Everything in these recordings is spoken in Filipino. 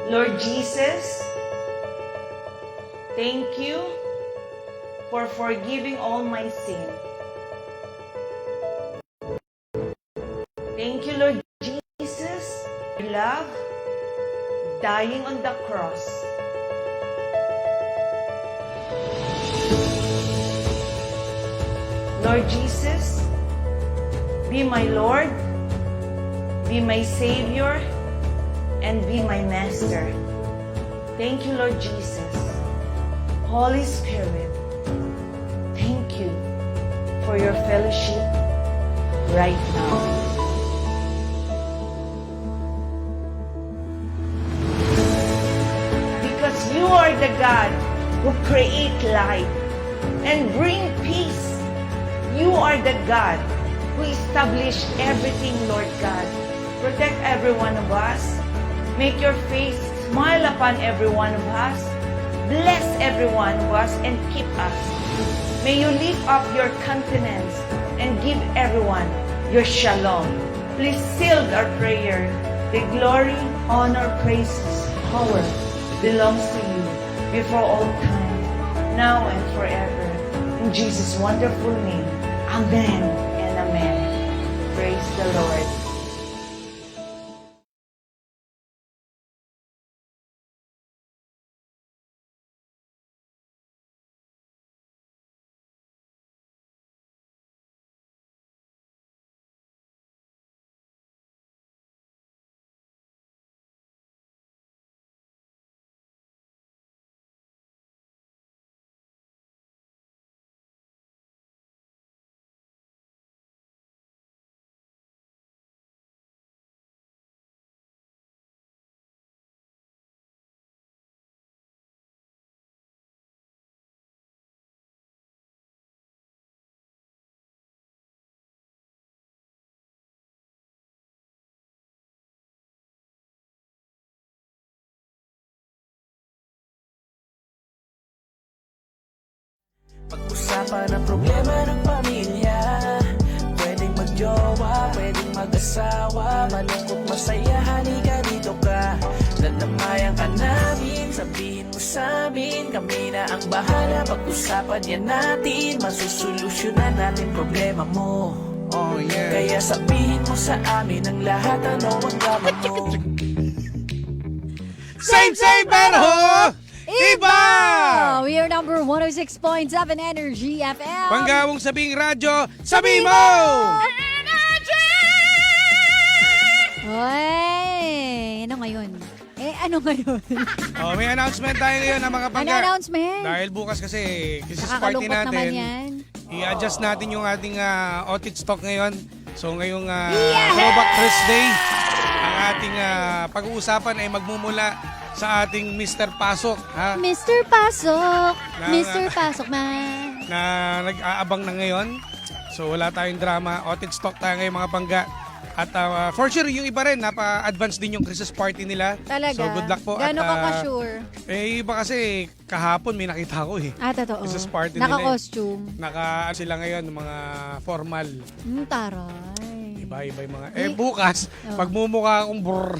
Lord Jesus, thank you for forgiving all my sin. Thank you, Lord Jesus, for your love, dying on the cross. Lord Jesus, be my Lord, be my Savior, and be my Master. Thank you, Lord Jesus. Holy Spirit, thank you for your fellowship right now. Because you are the God who create light and bring peace. You are the God who established everything, Lord God. Protect every one of us. Make your face smile upon every one of us. Bless every one of us and keep us. May you lift up your countenance and give everyone your shalom. Please seal our prayer. The glory, honor, praises, power belongs to you before all time, now and forever. In Jesus' wonderful name, amen and amen. Praise the Lord. Pag-usapan ang problema ng pamilya, pwedeng magjowa, pwedeng mag-asawa, malungkot, masaya, halika dito ka. Dadamayan ka namin, sabihin mo sa amin, kami na ang bahala. Pag-usapan yan natin, masusolusyonan natin problema mo. Oh yeah. Kaya sabihin mo sa amin ang lahat, ano ang gama mo. Same pero iba! We are number 106.7 Energy FM. Panggawong sabing radyo, sabi mo! Oy, ano ngayon? Ano ngayon? Oh, may announcement tayo ngayon ng mga Ano pangga. announcement? Dahil bukas kasi Christmas party Nakakalungkot naman natin. yan. I-adjust natin yung ating outfit stock ngayon. So ngayong Throwback Thursday, ang ating pag-uusapan ay magmumula sa ating Mr. Pasok, ha? Mr. Pasok. Na- Mr. Pasok man. Na nag-aabang na ngayon. So wala tayong drama. Outfit stock tayo ngayon mga pangga. At for sure, yung iba rin, napa-advance din yung Christmas party nila. Talaga? So good luck po. Gano'n At, ka ka-sure? Iba kasi kahapon may nakita ko eh. Totoo. Christmas party nila eh. Naka-costume. Sila ngayon, mga formal. Taray. Iba-iba yung mga... bukas, magmumukha akong brrr.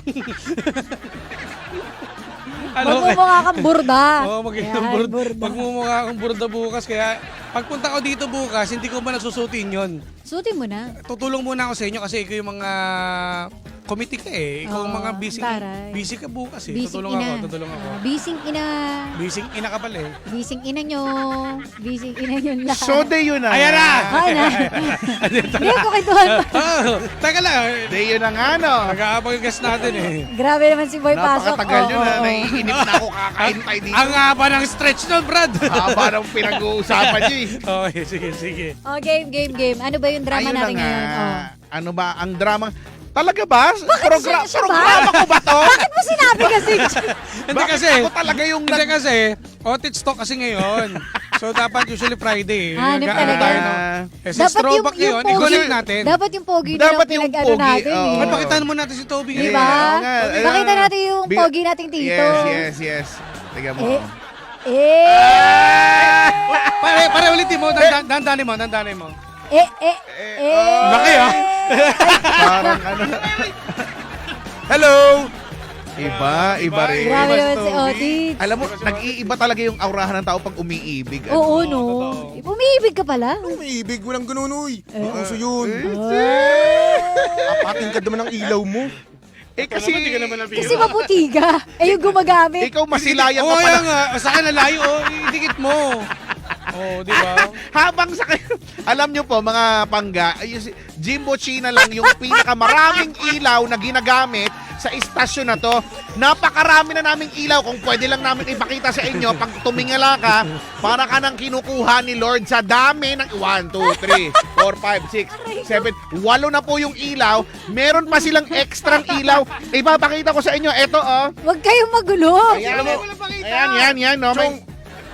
Magmumukha kang burda. Oo, Ayan, burda. magmumukha akong burda bukas. Kaya pagpunta ko dito bukas, hindi ko ba nasusutin yon. Suotin mo na. Tutulong muna ako sa inyo kasi ikaw yung mga committee ka eh. Ikaw yung mga taray. busy ka bukas eh. Bising Tutulong ina. ako. Bising ina. Bising ina ka pala eh. Bising ina nyo. Bising ina nyo lahat. So, day yun na. Ayan na! Ay na. Hindi ko kituhan pa. Oh, teka lang. Day yun na nga, no? Nag-aabang yung guest natin eh. Grabe naman si Boy Pasok. Napakatagal Oo, yun na. oo. Naiinip na ako kakain tayo dito. Ang haba ng stretch nun, Brad. Haba ng pinag-uusapan niyo eh. Okay, sige. Oh, game. Ano ba yung drama Ayun na natin nga. ngayon? Oh. Ano ba ang drama? Talaga ba? siya ba? Programa ko ba to? Bakit mo sinabi kasi? Hindi Bakit kasi. ako talaga yung Hindi kasi. Outfit stock kasi ngayon. So dapat usually Friday. Hanip Nag-ano talaga. tayo, no? Since throwback ngayon, i-connect natin. Dapat yung pogi na Dapat lang yung pinag-ano pogi, natin oo. eh. Ay, pakitaan mo natin si Toby Di ngayon. ba? Oo nga. Pakita natin yung pogi nating tito. Yes. Tiga mo. Pare ulitin mo. Dandanin mo. Laki ah. Parang ano. Hello! Iba rin. Grabe Mas naman si Toby. Otis. Alam mo, nag-iiba talaga yung aurahan ng tao pag umiibig. Oo, Ano? no. totoo. Umiibig ka pala. Umiibig, walang ganun, uy. Uso yun. Ah. Apating ka naman ng ilaw mo. Kasi, Kasi maputi ka. Eh, yung gumagamit. ikaw masilayan Oo, ka kaya pala. nga. Sa akin, nalayo. Idikit mo. Oo, di ba? Habang sa kayo, alam nyo po mga pangga, yung Jimbo China lang yung pinakamaraming ilaw na ginagamit sa istasyon na to. Napakarami na naming ilaw. Kung pwede lang namin ipakita sa inyo, pag tumingala ka, para ka nang kinukuha ni Lord sa dami ng 1, 2, 3, 4, 5, 6, 7, 8 na po yung ilaw. Meron pa silang ekstrang ilaw. Ipapakita ko sa inyo. Eto, oh. Huwag kayong magulo. Ayan, yan, no?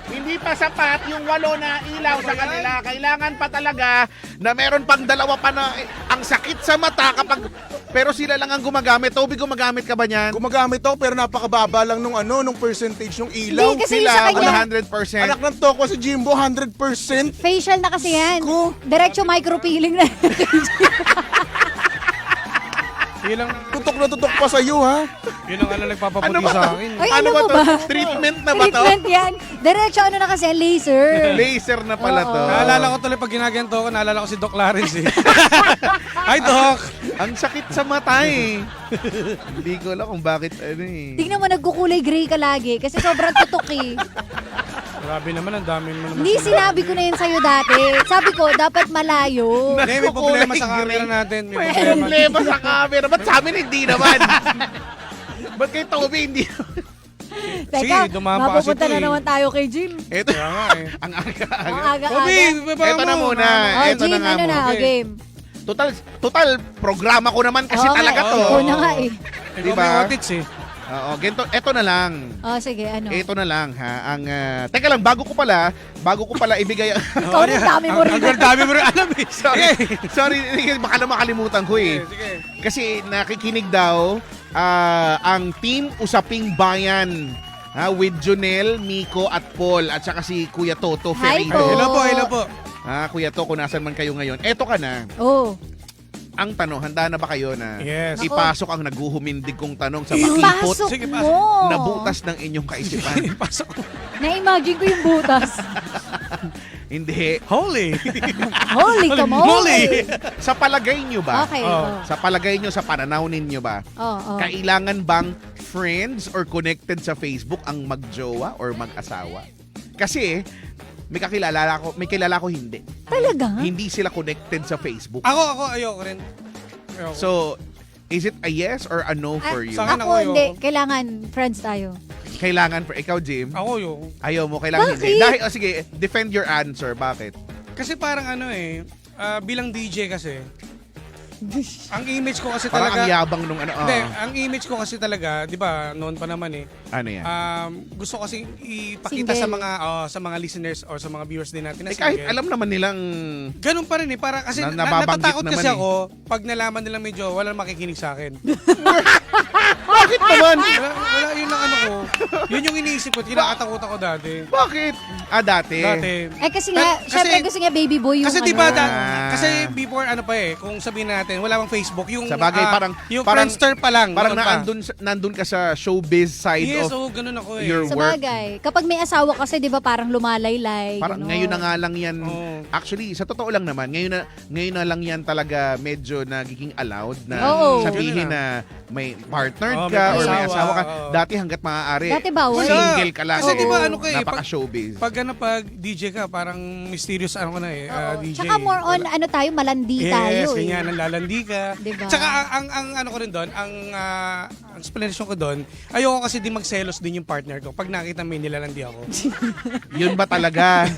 Hindi pa sapat yung 8 na ilaw sa kanila. Kailangan pa talaga na meron pang 2 pa na ang sakit sa mata kapag... Pero sila lang ang gumagamit. Toby, gumagamit ka ba niyan? Gumagamit ako pero napakababa lang nung nung percentage ng ilaw. Hindi, kasi yung sa Sila, kanya, 100%. Anak ng toko si Jimbo, 100%. facial na kasi yan. Ko. Diretso micropeeling na. Yun lang, Tutok na tutok pa sa'yo, ha? yun ang nagpapaputi Ano ba? sa akin. Ay, Ano alam ba mo to? ba? Treatment na ba to? Treatment yan. Diretso ano na kasi, laser. Laser na pala to. Oo. Naalala ko tuloy pag ginaganto ko, naalala ko si Doc Clarence eh. Hi, Doc! Ang sakit sa mata eh. Hindi ko alam kung bakit ano eh. Tingnan mo, nagkukulay gray ka lagi kasi sobrang tutok eh. Grabe naman, ang dami mo naman. Hindi, sinabi ko na yun sa'yo dati. Sabi ko, dapat malayo. Hindi, may problema sa Kulay camera gray. natin. May May problema. problema sa camera. Ba't sa amin hindi naman? Ba't kay Toby hindi? Teka, dumaan pa kasi mapupunta ito na eh. naman tayo kay Jim. Ito. Kaya nga eh. Ang aga. Ang Toby, aga-aga. baba Ito na mo. muna. Oh, Ito Jim, na nga ano mo. na, Okay. game. Total, programa ko naman kasi Oo, talaga nga, to. Ikaw na nga eh. Ikaw Diba? may otits eh. Oo, ganito, ito na lang. Oh, sige, ano. Ito na lang ha. Ang teka lang, bago ko pala ibigay Ikaw rin, dami mo rin. Ang dami mo rin alam eh. Sorry. Sorry, baka na makalimutan ko eh. Sige. Kasi nakikinig daw ang team Usaping Bayan with Jonel, Miko at Paul at saka si Kuya Toto Hi Ferreiro. po. Hello po. Kuya To, kung nasan man kayo ngayon. Eto ka na. Oh. Ang tanong, handa na ba kayo na Yes. ipasok ang naguhumindig kong tanong sa makipot Pasok Sige, mo. na butas ng inyong kaisipan? Pasok. Na-imagine ko yung butas. Hindi. Holy. Holy ka mo. Holy. Sa palagay nyo ba? Okay. Oh. Sa palagay nyo, sa pananaw ninyo ba? Oh, oh. Kailangan bang friends or connected sa Facebook ang magjowa or mag-asawa? Kasi may kilala ko hindi. Talaga? Hindi sila connected sa Facebook. Ako, ayoko rin. Ayoko. So, is it a yes or a no for you? Sa akin, Ako ako hindi. yun. Kailangan friends tayo. Kailangan for ikaw, Jim? Ako ayoko. Ayaw mo, kailangan Bakit? hindi. Dahil, sige, defend your answer. Bakit? Kasi parang ano eh, bilang DJ kasi, ang image ko kasi Parang ang talaga, yabang nung ano. hindi, ang image ko kasi talaga, di ba, noon pa naman eh, Ano yan? gusto kasi ipakita Single. sa mga listeners or sa mga viewers din natin na kahit single. alam naman nilang Ganun pa rin eh, para kasi Nababanggit natatakot kasi naman eh. ako, pag nalaman nilang medyo walang makikinig sa akin. bakit naman? Wala, yun ang ano ko. Yun yung iniisip ko, kinakatakot ako dati. Bakit? Dati. Eh kasi nga, Kasi- syempre gusto niya baby boy yung Kasi ano. di ba, Ah. kasi before ano pa eh, kung sabihin natin, wala bang Facebook, yung Sa bagay, yung parang- Friendster pa lang. Parang noon pa. nandun ka sa showbiz side Yes, of ganun ako eh. your Sa work. bagay. Kapag may asawa kasi, di ba, parang lumalaylay. Parang ganon. ngayon na nga lang yan. Oo. Actually, sa totoo lang naman, ngayon na lang yan talaga medyo nagiging allowed na Oo. sabihin Ganun na may partner Oo, ka may or may asawa, asawa ka. oo. Dati hanggat maaari. Dati bawal. Single ka lang. Kasi Oo. di ba ano ka eh, Napaka-showbiz. pag DJ ka, parang mysterious ano ka na eh, Oo. DJ. Tsaka more on, ano tayo, malandi Yes, tayo ganyan, eh. nalalandi ka. Diba? Tsaka ang ano ko rin doon, ang explanation ko doon, ayoko kasi di magselos din yung partner ko pag nakita may nilalandi ako. Yun ba talaga?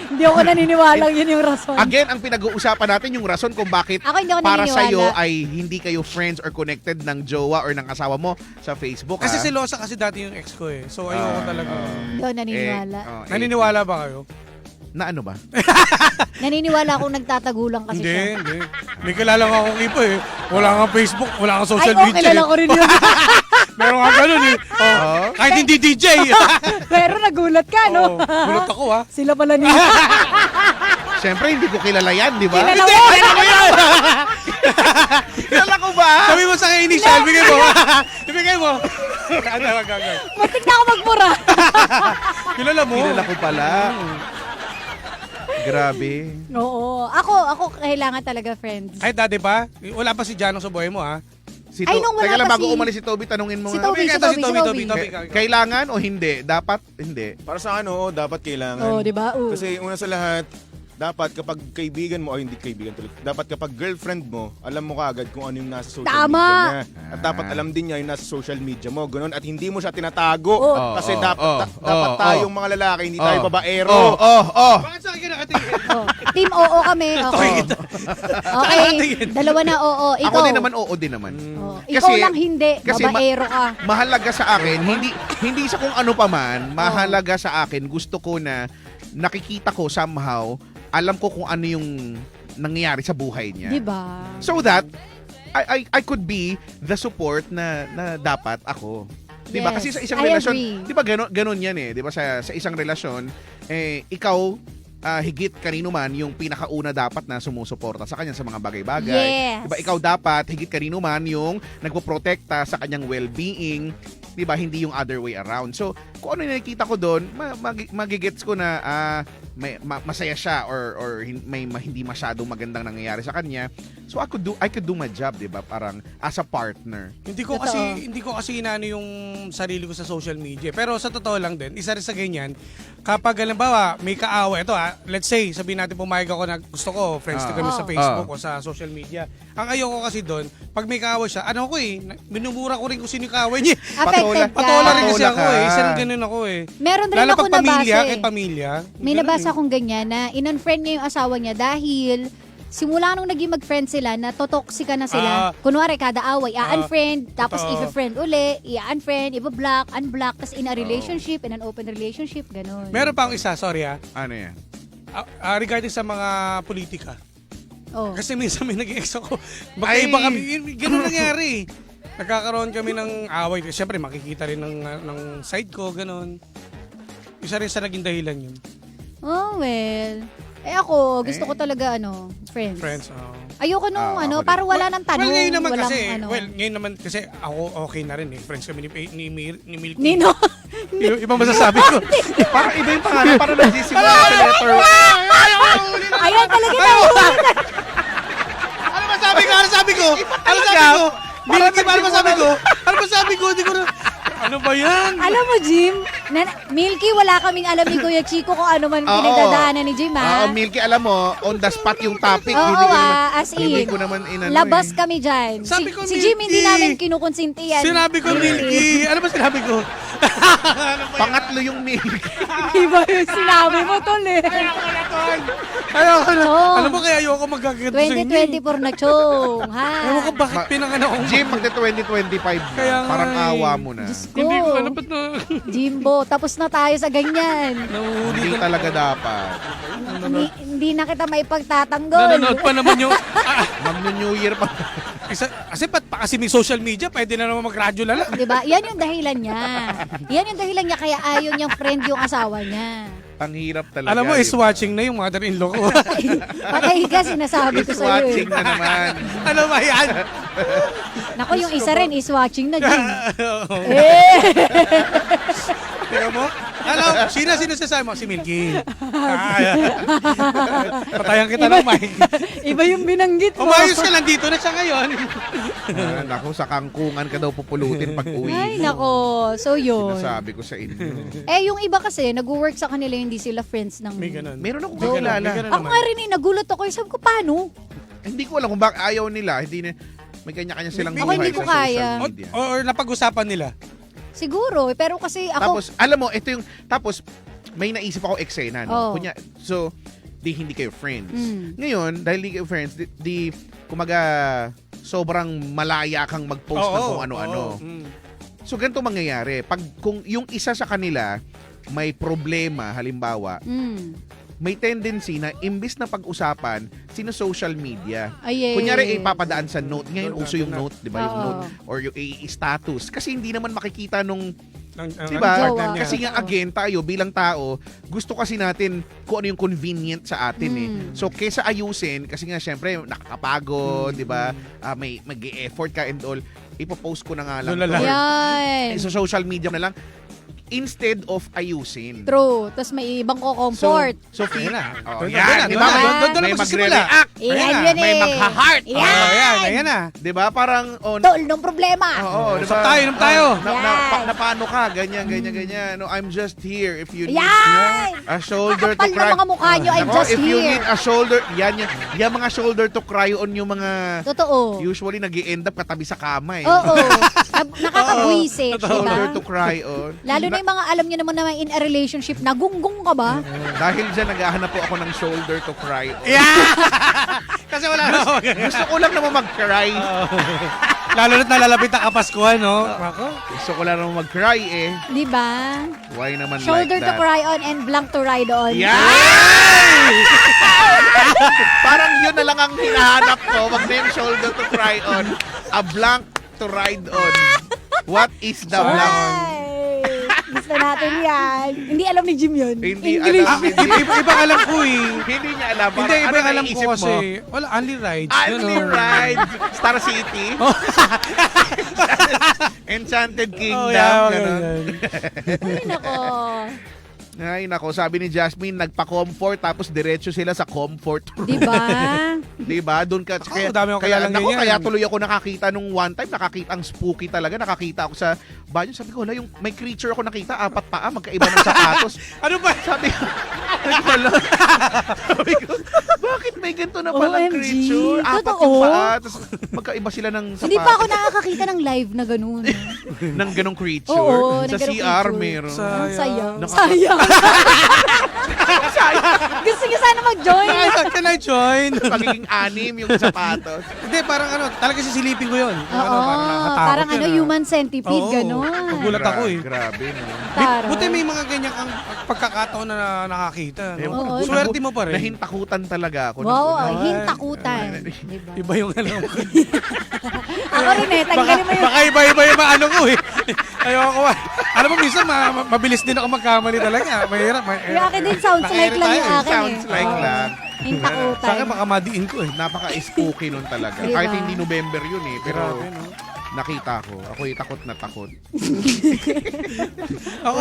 Hindi ako naniniwalang yun yung rason. Again, ang pinag-uusapan natin yung rason kung bakit Ako hindi ako para naniniwala. sa'yo ay hindi kayo friends or connected ng jowa or ng asawa mo sa Facebook. Kasi ah. selosa kasi dati yung ex ko eh. So ayoko talaga. Hindi ako naniniwala. Naniniwala ba kayo? Na ano ba? Naniniwala akong nagtatagulang kasi Hindi, siya. hindi. May kilala nga akong iba eh. Wala nga Facebook, wala nga Ay, social oh, media. kilala eh. ko rin yun. Meron nga ganun eh. Oh, Oh. kahit hindi DJ. Pero nagulat ka, no? Oh, gulat ako ha. Sila pala ni... Siyempre, hindi ko kilala yan, di ba? Kilala mo. Ay, ano yan? Kilala ko ba? Sabi mo sa akin initial, bigay mo. Ibigay mo. Ano, wag. Matik na ako magmura. Kilala mo. Kilala ko pala. Grabe. Oo. Ako kailangan talaga friends. Ay, dati pa? Wala pa si Janong sa buhay mo, ha? Si Ay, nung wala Teka lang, pa bago si- umalis si Toby, tanungin mo Si nga. Toby, Ito, si Toby. Kailangan o hindi? Dapat? Hindi. Para sa akin, oo, dapat kailangan. Oo, di ba? Oo. Kasi una sa lahat, dapat kapag kaibigan mo, o hindi kaibigan tuloy, dapat kapag girlfriend mo, alam mo kaagad kung ano yung nasa social Tama. media niya. At dapat alam din niya yung nasa social media mo. Ganun. At hindi mo siya tinatago. Oo. Kasi Oo, dapat, oo, dapat oo, tayong oo. mga lalaki, hindi tayo babaero. Bakit sa akin nakatingin? Oh. Team oo kami. Okay. Okay. Dalawa na oo. Ikaw. Ako din naman, oo din naman. Oh, ikaw lang hindi. kasi Babaero ka. Mahalaga sa akin, hindi sa kung ano pa man, mahalaga sa akin, gusto ko na nakikita ko somehow, alam ko kung ano yung nangyayari sa buhay niya. Di ba? So that I could be the support na dapat ako. 'Di ba? Yes, Kasi sa isang I relasyon, agree. 'di ba ganun 'yan eh, 'di ba sa isang relasyon, ikaw higit kanino man yung pinakauna dapat na sumusuporta sa kanya sa mga bagay-bagay. Yes. 'Di ba? Ikaw dapat higit kanino man yung nagpoprotekta sa kanyang well-being, 'di ba? Hindi yung other way around. So, kung ano yung nakikita ko doon, magigets ko na masaya siya or hindi masyadong magandang nangyayari sa kanya. So I could do my job, 'di ba? Parang as a partner. Hindi ko kasi inaano yung sarili ko sa social media. Pero sa totoo lang din, isa rin sa ganyan, kapag halimbawa may kaaway, ito let's say, sabihin natin pumayag ako na gusto ko, friends na kami sa Facebook o sa social media. Ang ayoko kasi doon, pag may kaaway siya, minumura ko rin kung sino yung kaaway niya. Affected ka. Patola rin kasi Patola ako ka. Isa rin ganun ako eh. Meron rin Lalo ako pag pamilya, nabasa kahit pamilya. May ganun nabasa eh. akong ganyan na in-unfriend niya yung asawa niya dahil simula nung naging mag-friend sila, na totoxica na sila. Kunwari, kada away, unfriend, tapos totoo. i-friend uli, i-unfriend, i-block, unblock, tapos in a relationship, in an open relationship, ganun. Meron pa akong isa, sorry Ano yan? regarding sa mga politika. Oh. Kasi minsan may nag-ex ako. Magkaiba kami. Ganun nangyari. Nagkakaroon kami ng away. Siyempre, makikita rin ng side ko, ganun. Isa rin sa naging dahilan yun. Oh, well. Ako, gusto ko talaga, friends. Friends, oh. Ayoko nung, ako din. para wala nang tanong. Well, ngayon naman walang, kasi, ngayon naman kasi ako okay na rin eh. Friends kami ni Milky. Nino. Iba masasabi ko. Parang iba yung pangalan, parang nagsisimula sa letter. Ayan talaga na. Ano masabi ko? Ano sabi ko? Ano sabi ko? Milky, ano masabi ko? Ano masabi ko? Hindi ko na... Ano ba yan? Alam mo, Jim, Milky, wala kaming alam ni Kuya Chico kung ano man pinagdadaanan ni Jim, ha? Oo, Milky, alam mo, on the spot yung topic. Oo, hindi ko naman, as hindi in. ko naman inano Labas eh. kami dyan. Sabi ko, Si Jim, hindi Milky. namin kinukonsinti yan. Sinabi ko, Milky. Ano ba sinabi ko? Pangatlo yung Milky. Iba yung sinabi mo, tol, eh. Ayoko na. Chong. Alam mo kaya ayoko magkakaganto sa inyo. 2024 na, Chong, ha? Ewan ko bakit pinanganak ako. Jim, magta-2025 na. Kaya nga Parang eh. awa mo na. Diyos ko. Hindi ko alam ba't na... Jimbo, tapos na tayo sa ganyan. Nahuhuli Hindi ka. talaga dapat. Hindi na kita maipagtatanggol. Nanonood pa naman yung... Mag-New Year pa. kasi kasi may social media, pwede na naman mag-radyo na lang. Diba? Yan yung dahilan niya. Yan yung dahilan niya kaya ayaw niyang friend yung asawa niya. Ang hirap talaga. Alam mo, is diba? watching na yung mother-in-law ko. Patay ka, sinasabi ko Is sa'yo. watching na naman. Ano ba yan? Naku, yung isa rin is watching na, Jim. Oo. Eh! Tingnan mo? Alam, sino sasabi mo? Si Milky. Patayan kita ng mic. Iba yung binanggit mo. Umayos ka lang dito na siya ngayon. Naku, sa kangkungan ka daw pupulutin pag uwi Ay, mo. nako. So, yun. Sinasabi ko sa inyo. Yung iba kasi, nag-work sa kanila, hindi sila friends ng... May ganun. Meron akong May ganun, kakilala. may ganun Ako naman. nga rin, nagulat ako. Sabi ko, paano? Hindi ko alam kung bakit ayaw nila. Hindi na, may kanya-kanya silang Ako, buhay hindi ko sa social kaya. media. Or napag-usapan nila. Siguro, pero kasi ako... Tapos, alam mo, ito yung, tapos, may naisip ako eksena, no? Oh. So, hindi kayo friends. Mm. Ngayon, dahil hindi kayo friends, kumaga, sobrang malaya kang mag-post ng kung ano-ano. Oo. So, ganito mangyayari. Kung yung isa sa kanila, may problema, halimbawa, may tendency na imbis na pag-usapan, sino-social media. Ay, Kunyari, ipapadaan sa note. Ngayon, Note uso yung na. note, di ba? Yung Oo. note or yung status. Kasi hindi naman makikita nung Diba? Jowa. Kasi nga again, tayo bilang tao, gusto kasi natin kung ano yung convenient sa atin eh. So kesa ayusin, kasi nga syempre nakakapagod, di ba? May mag-e-effort ka and all, ipopost ko na nga lang. Doon na lang. to. Yan. So social media na lang instead of ayusin. True. Tapos may ibang ko-comfort. So Ayun na. oh, Doon yan, na, di doon ba? na, doon na May magsisimula. magre-react. Yan, Ayan na. yun May eh. magha-heart. Oh, yan, ayan na. Di ba? Parang, Tol, nung problema. Oo, Usap tayo, inom tayo. Na paano ka? Ganyan. No, I'm just here if you need Yan! a shoulder to Kapal cry. ng mga mukha nyo, I'm Nako, just if you here. need a shoulder, yan. Yan mga shoulder to cry on yung mga Totoo. usually nag-i-end up katabi sa kama eh. Oo. Nakakabwisit, Shoulder to diba? cry on. Lalo na yung mga alam nyo naman na in a relationship, nagunggong ka ba? Dahil dyan, naghahanap po ako ng shoulder to cry on. Kasi wala na. Gusto ko lang naman mag-cry. Lalo na't nalalapit ang Kapaskuhan, no? Ako. Gusto ko lang naman mag-cry eh. Di ba? Why naman Shoulder like to that? cry on and blank to ride on. Yan! Parang yun na lang ang hinahanap ko. Wag na yung shoulder to cry on. A blank to ride on. What is the blank? Ay, gusto natin yan. Hindi alam ni Jim yun. Hindi English. alam. Ibang alam ko eh. Hindi niya alam. Hindi, Parang ibang ano alam ko naisip kasi. mo? Wala, only rides. Only Yun, oh. ride. Star City. Enchanted Kingdom. Oh, yeah, ganun. Ay, nako. Ay, nako. Sabi ni Jasmine, nagpa-comfort tapos diretso sila sa comfort room. Di ba? Diba? Doon ka. Ako, dami akong kilalang nako, ganyan. kaya tuloy ako nakakita nung one time. Nakakita ang spooky talaga. Nakakita ako sa banyo. Sabi ko, wala, yung may creature ako nakita. 4 paa. Magkaiba ng sapatos. Ano ba? Sabi ko, sabi ko, bakit may ganito na palang OMG. creature? 4 Totoo? yung paa. Tapos magkaiba sila ng sapatos. Hindi pa ako nakakakita ng live na ganun. ng ganong creature. Oo, sa ng ganong CR creature. meron. Ang sayang. Nakaka- Sayang. Gusto niyo sana mag-join. Can I join? Magiging anim yung sapatos. Hindi, parang ano, talaga sisilipin ko yun. Oo, nakakatakot parang yun, ano, ah. human centipede, Oo, gano'n. Nagulat ako eh. Grabe, no? Taray. Buti may mga ganyan kang pagkakataon na nakakita. Ewan No? ko, Oo. Swerte mo pa rin. Nahintakutan talaga ako. Wow, Ay. hintakutan. Diba? Iba yung alam ko. Ako rin eh, tanggalin mo yung... Baka iba-iba yung ano ko eh. Ayoko ba. Alam mo, minsan mabilis din ako magkamali talaga. Mahirap. Yung akin din, sounds like lang yung akin Sounds eh. like Oo. lang. Hintakutan. Sa akin, baka madiin ko eh. Napaka-spooky nun talaga. Diba? Kahit hindi November yun eh. Pero Grabe, no? nakita ko. Ako'y takot na takot. Ako,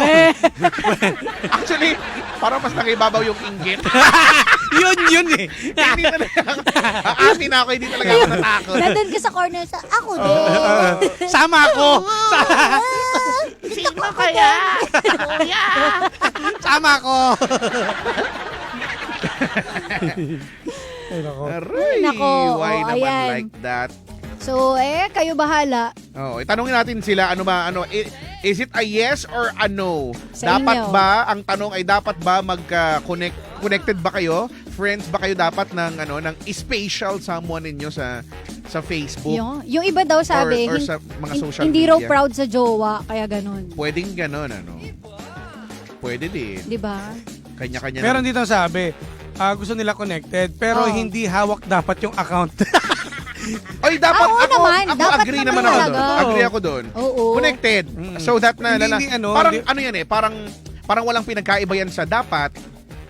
Actually, parang mas nakibabaw yung inggit. yun eh. Hindi talaga. Aamin ako, hindi talaga ako natakot. Nandun ka sa corner sa, ako din. Sama ako. Sino kaya? Sama ako. Ay, nako. Aray, Nako, why oh, naman ayan. like that? So, kayo bahala. Oh, itanongin natin sila is it a yes or a no? Sa Dapat inyo. ba ang tanong ay dapat ba connected ba kayo? Friends ba kayo dapat ng special someone ninyo sa Facebook? Yung iba daw sabi, or sa mga social hindi media? raw proud sa jowa, kaya ganun. Pwedeng ganon, ano? Pwede din. Di ba? Kanya-kanya. Meron dito sabi, gusto nila connected, pero Oo. hindi hawak dapat yung account. Ay, dapat Oo ako naman. Dapat agree naman naman ako talaga. doon. Agree ako doon. Oo. Connected. So that na Hindi, parang hindi- ano yan eh, parang walang pinagkaiba yan sa dapat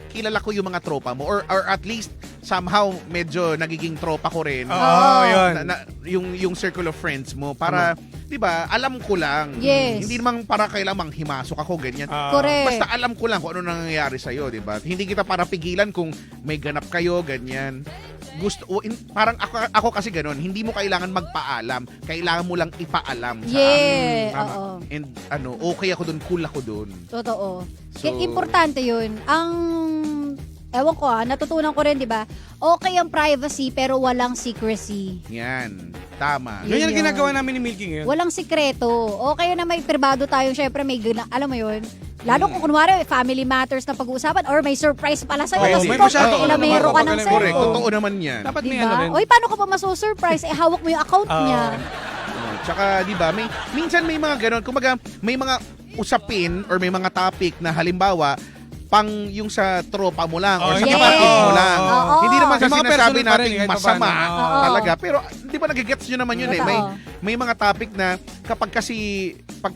kilala ko yung mga tropa mo or at least somehow medyo nagiging tropa ko rin. Oo, yun. Yung circle of friends mo para 'di ba, alam ko lang. Yes. Hindi naman para kailangang manghimasok ako ganyan. Correct. Basta alam ko lang kung ano nangyayari sa iyo, 'di ba? Hindi kita para pigilan kung may ganap kayo ganyan. Parang ako kasi ganoon, hindi mo kailangan magpaalam, kailangan mo lang ipaalam sa Yeah, akin. Tama. oo. And okay ako doon, cool ako doon. Totoo. So- Importante yun. Ewan ko natutunan ko rin, di ba? Okay ang privacy pero walang secrecy. Yan, tama. Yun Ganyan ang yun. ginagawa namin ni Milky ngayon. Walang sikreto. Okay na may privado tayo, syempre may alam mo yun. Lalo kung kunwari family matters na pag-uusapan or may surprise pala sa'yo. Oo, Tapos may ikaw, masyado ka ilamero naman, ka ng kapag- Correct, cellphone. totoo naman yan. Dapat may ano Diba? rin. Oy, paano ka pa maso-surprise? Hawak mo yung account niya. Tsaka, di ba, minsan may mga ganon, kumaga, may mga usapin or may mga topic na halimbawa, pang yung sa tropa mo lang or Oh, sa yes. kapatid mo lang. Oo. Hindi naman sa Yung mga sinasabi personal pa rin, nating kahit masama papaano. Oo. talaga. Pero di ba nagigets nyo naman yun eh. Totoo. May mga topic na kapag kasi pag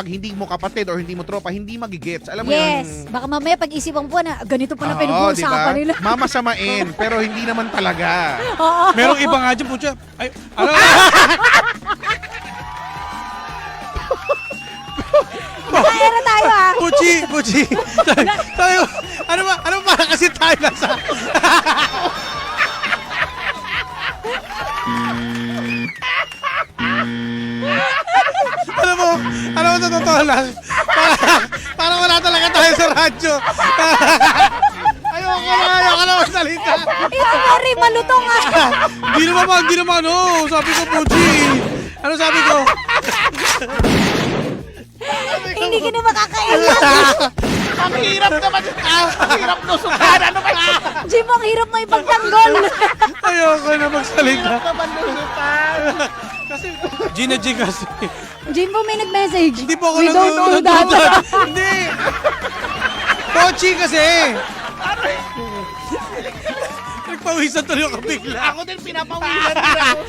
hindi mo kapatid or hindi mo tropa, hindi magigets. Alam mo yun? Yes. Baka mamaya pag-isipan po na ganito pala Oo, pinag-uusapan diba? nila. Mamasamain, pero hindi naman talaga. Oo. Merong iba nga dyan, putya. Ay, ano? Kaya na tayo Puchi. Tayo, ano ba para kasi tayo nasa... alam mo, sa totoo lang, parang wala talaga tayo sa radyo. Ayoko na magsalita. Ito sorry, malutong Hindi naman, ano, sabi ko, Puchi. Ano sabi ko? Hindi ka na makakailan. Ang hirap naman. Ang hirap nusukan. Ano ba yun? Jim, ang hirap mo ipagtanggol. Ayoko na magsalita. Hirap naman nusukan. Kasi, Gina G kasi. Jim po may nag-message. Hindi po ako We don't know that. Hindi. Pochi kasi. Nagpawisan tuloy ako bigla. Ako din pinapawilan din ako.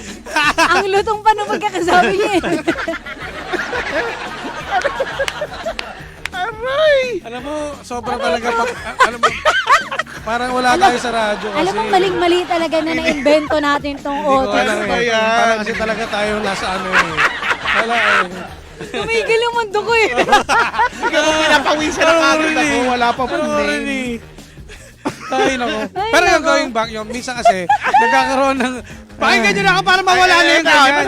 Ang lutong pa nung pagkakasabi niya. Aray! Alam mo, sobrang talaga, alam mo, parang wala tayo sa radyo kasi. Alam mo, maling-mali talaga na na-invento natin tong Hindi ko auto. alam Ano ba eh. yan? Parang kasi talaga tayo nasa ano eh. Wala eh. Tumigil yung mundo ko eh. Ikaw mo pinapawisan ang agad ako. Wala pa po Ano rin din. eh. Ay, nako. Ay, Pero yung nako. going back, yung minsan kasi, nagkakaroon ng, pakinggan nyo na ako para mawala na yung ganyan.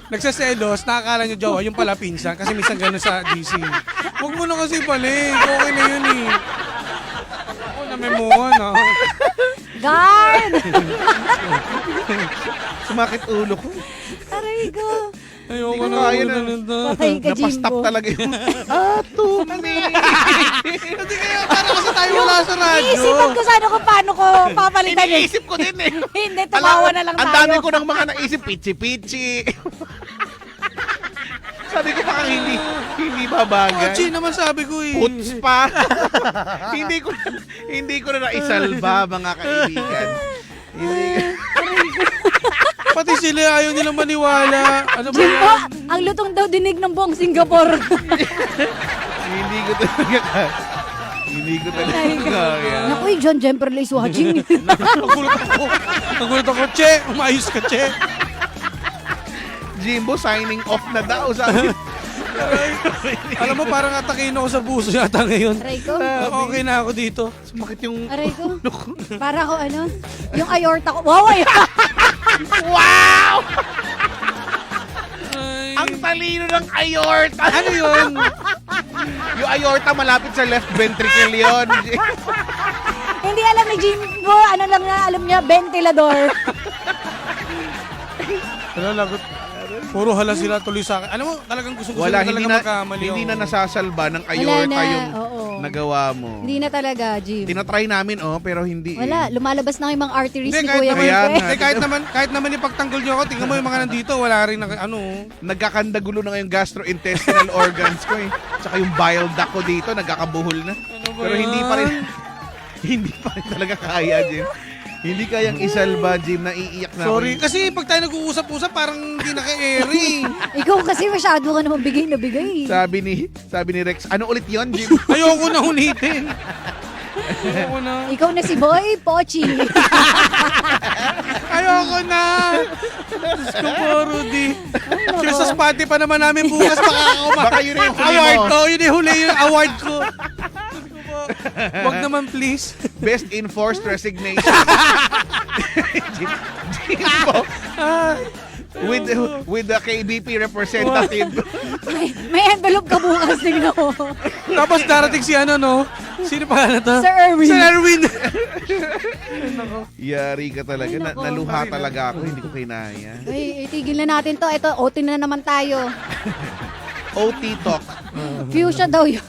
Nagsaselos, nakakala nyo jowa, yung pala pinsan, kasi minsan gano'n sa DC. Huwag mo na kasi balik, okay na yun eh. Ako na memoan ah. Guard! Sumakit ulo ko. Aray ko. Ayoko Hindi ko na kaya ako na. na. Patay ka, Napastop Jimbo. talaga yung Atumi. Hindi kaya, para kasi tayo wala sa radyo. Iisipan ko sana kung paano ko papalitan yun. Iniisip ko din eh. Hindi, tumawa na lang Ang tayo. dami ko ng mga naisip, pichi-pichi. Sabi ko parang hindi babagay. Pochi naman sabi ko eh. Puts pa. hindi ko na naisalba, mga kaibigan. Hindi. Pati sila ayaw nilang maniwala. Ano ba Jimbo, yan? ang lutong daw dinig ng buong Singapore. Hindi ko talaga. Hindi ko talaga kaya. Naku, yung John Jemperley watching. Nagulat ako, Che, umayos ka, Che. Jimbo signing off na daw, sabi. Alam mo, parang atakin ako sa buso yata ngayon. Aray ko. Okay na ako dito. Sumakit yung Aray ko. Para ko ano, yung aorta ko. Wow, ay. wow! Ay, Ang talino ng aorta. ano yun? Yung aorta malapit sa left ventricle yun. Hindi alam ni Jimbo, ano lang na alam niya, ventilador. Wala, lagot. Puro hala sila tuloy sa akin. Alam mo, talagang gusto Wala, talaga hindi na, magkamali. hindi ako. na nasasalba ng Wala aorta na, yung oo. nagawa mo. Hindi na talaga, Jim. Tinatry namin, pero hindi. Wala, lumalabas na yung mga arteries Hindi, ni kahit Kuya naman, Kaya Mark. nga. hindi, kahit naman ipagtanggol nyo ako, tingnan mo yung mga nandito, wala rin na, ano. Nagkakandagulo na yung gastrointestinal organs ko eh. Tsaka yung bile duct ko dito, nagkakabuhol na. Ano ba Pero hindi pa rin, yan? hindi pa rin talaga kaya, Jim. Hindi kayang isalba, Jim. Naiiyak na Sorry, ako. kasi pag tayo nag-uusap-usap, parang hindi na kay-airy. Ikaw kasi masyado ka naman bigay na bigay. Sabi ni Rex, ano ulit yon, Jim? Ayoko na ulitin. Ayoko na. Ikaw na si Boy Pochi. Ayoko na. Diyos ko po, Rudy. Cheers sa Spotify pa naman namin bukas. Baka yun na yung huli award mo. to. Yun yung huli yung award ko. Diyos ko po. Wag naman, please. Best enforced resignation. Jimbo, with the KBP representative. may envelope ka bukas, tingnan ko. Tapos darating si ano, no? Sino pa na to? Sir Erwin. Sir Erwin. Yari ka talaga. Ay, nako. Naluha talaga ako. Hindi ko kinaya. Ay, itigil na natin to. Ito, OT na naman tayo. OT talk. Fuchsia daw yun.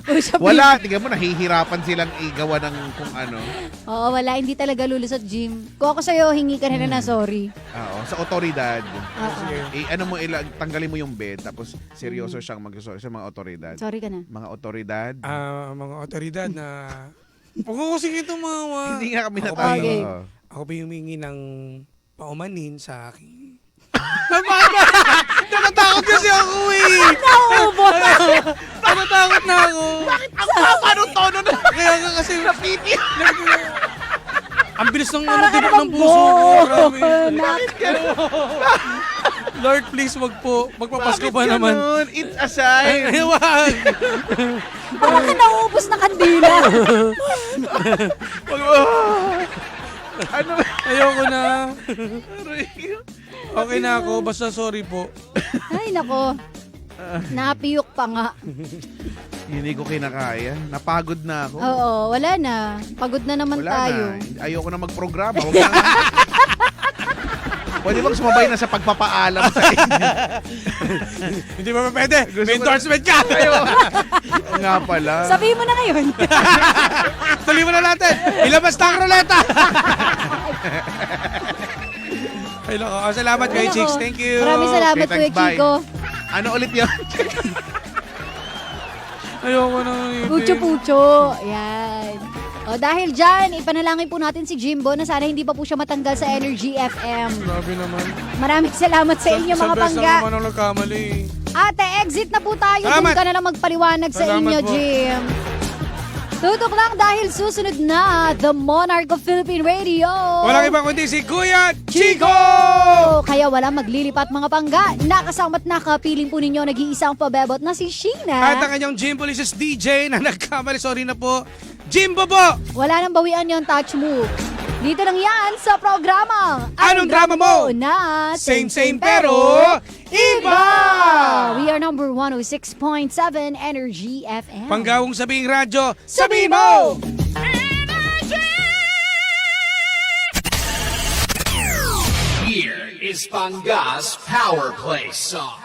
Fuchsia Wala. Tingnan mo, nahihirapan silang igawa ng kung ano. Oo, wala. Hindi talaga lulusot, Jim. Kung ako sa'yo, hingi ka na sorry. Oo, sa otoridad. Oo. Ano mo, tanggalin mo yung bed. Tapos seryoso siyang mag-sorry sa mga otoridad. Sorry ka na. Mga otoridad. Mga otoridad na... Huwag ko sige itong mga... Hindi nga kami Ako natayo. Okay. Oo. Ako ba yung humingi ng paumanin sa akin? Natatakot kasi ako eh. Naubos! Natatakot na ako. Ang baba ng tono na. Kaya nga kasi Napiti. ang bilis ng Para ka tibok ng namang puso ko. Grabe. Nak. Lord, please, wag po. Magpapasko ba naman? Ganun? It's a sign. Ay, wag. Para ka naubos na kandila. Ano? Ayoko na. Okay na ako. Basta sorry po. Ay, nako. Napiyok pa nga. Hindi ko kinakaya. Napagod na ako. Oo, wala na. Pagod na naman Wala tayo. na. Ayoko na magprograma. Huwag na. Pwede bang sumabay na sa pagpapaalam sa inyo? Hindi ba pwede? Gusto May mo- endorsement ka. Oo nga pala. Sabihin mo na ngayon. Tuloy mo na natin. Ilabas na ang ruleta. Ay, loko. Salamat kay Ay, Chicks. nako. Thank you. Maraming salamat, Okay, Kuya thanks, bye. Chico. Ano ulit yun? Ayoko na. ngipin. Pucho-pucho. Ayan. O dahil dyan, ipanalangin po natin si Jimbo na sana hindi pa po siya matanggal sa Energy FM. Grabe naman. Maraming salamat sa inyo mga Sa pangga. naman ang nagkamali. Ate, exit na po tayo. Salamat. Doon ka na lang magpaliwanag sa Salamat inyo, po. Jim. Tutok lang dahil susunod na The Monarch of Philippine Radio. Walang iba kundi si Kuya Chico! Kaya wala maglilipat mga pangga. Nakasama't nakapiling po ninyo nag-iisang pabebot na si Sheena. At ang kanyang Gym Polices DJ na nagkamali. Sorry na po. Jimbo po! Wala nang bawian yung touch move. Dito lang yan sa programa. Anong drama mo? Na Same pero iba! We are number 106.7 Energy FM. Panggawong sabing radyo, sabihin mo! Here is Pangas Power Play Song.